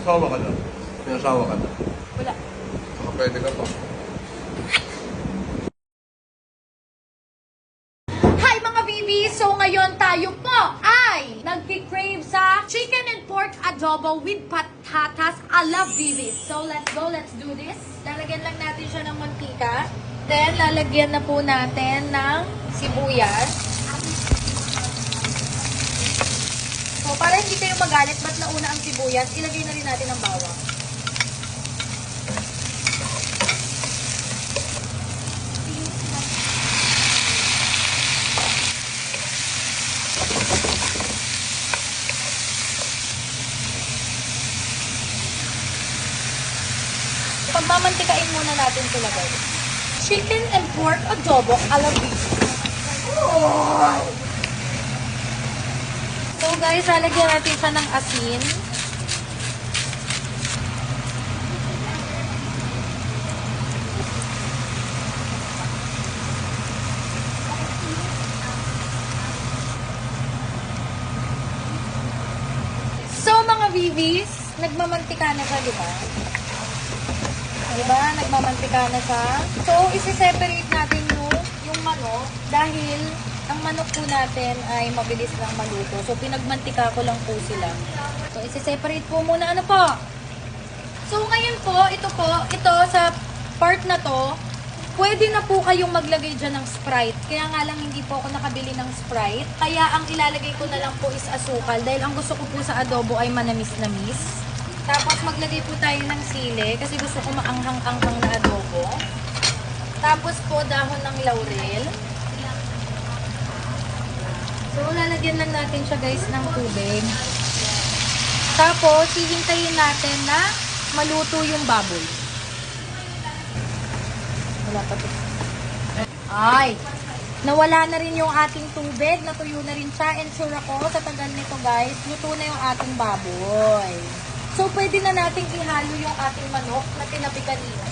Asawa ka na? May asawa ka na? Wala. Baka pwede ka pa. Hi mga BB! So ngayon tayo po ay nagki-crave sa chicken and pork adobo with patatas a la BB. So let's go, let's do this. Lalagyan lang natin siya ng mantika. Then lalagyan na po natin ng sibuyas. So para hindi kayo magalit, ba't nauna ang sibuyas, ilagay na rin natin ang bawang. Pagmamantikain muna natin sila guys. Chicken and pork adobo a la beef. So guys, lalagyan natin siya ng asin. So mga BBs, nagmamantika na siya, di ba? Diba? Nagmamantika na siya. So, isi-separate natin yung manok dahil ang manok po natin ay mabilis lang maluto. So, pinagmantika ko lang po sila. So, isi-separate po muna. Ano po? So, ngayon po, ito sa part na to, pwede na po kayong maglagay dyan ng Sprite. Kaya nga lang hindi po ako nakabili ng Sprite. Kaya ang ilalagay ko na lang po is asukal dahil ang gusto ko po sa adobo ay manamis-namis. Tapos maglagay po tayo ng sili kasi gusto ko maanghang-anghang na adobo. Tapos po dahon ng laurel. So lalagyan lang natin siya guys ng tubig. Tapos hihintayin natin na maluto yung baboy. Wala pa to. Ay! Nawala na rin yung ating tubig. Natuyo na rin siya. And sure ako sa tagal nito guys, luto na yung ating baboy. So, pwede na nating ihalo yung ating manok na tinabi kanina.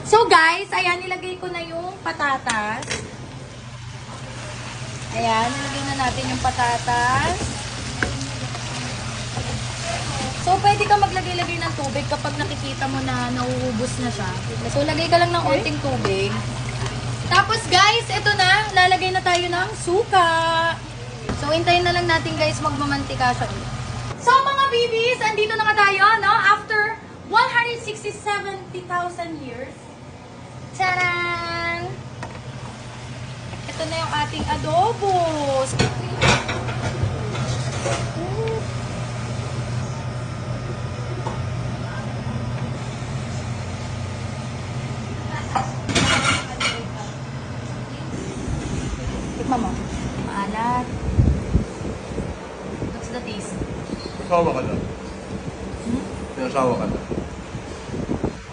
So, guys, ayan, nilagay ko na yung patatas. Ayan, nilagay na natin yung patatas. So, pwede ka maglagay-lagay ng tubig kapag nakikita mo na nauubos na siya. So, lagay ka lang ng onting tubig. Tapos, guys, ito na. Lalagay na tayo ng suka. So, hintayin na lang natin guys magmamantika siya. So, mga BBs, andito na nga tayo, no? After 170,000 years. Tadaan! Ito na yung ating adobo. Tikman mo. Maalat. What's the taste? Asawa ka na? May asawa ka na?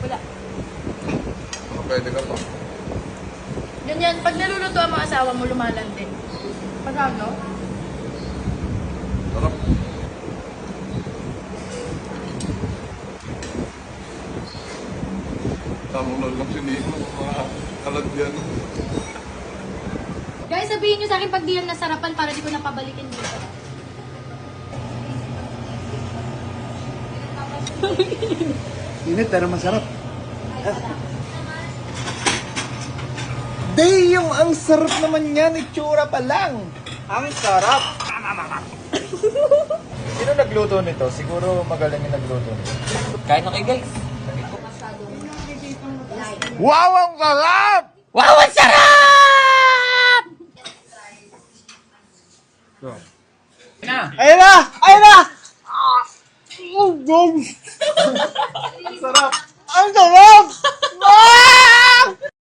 Wala. Baka pwede ka pa. Ganyan, pag naluluto ang mga asawa mo, lumalandi. Pag ano? Sarap. Tamang na lang sinihin mo. Mga kalat yan. Guys, sabihin nyo sa akin pag di yan nasarapan para di ko napabalikin dito. Init pero masarap. Day, ang sarap naman yan. Itsura pa lang. Ang sarap. Sino nagluto nito? Siguro magaling yung nagluto nito. Kain na kayo guys. Wow, ang sarap! Wow, ang sarap!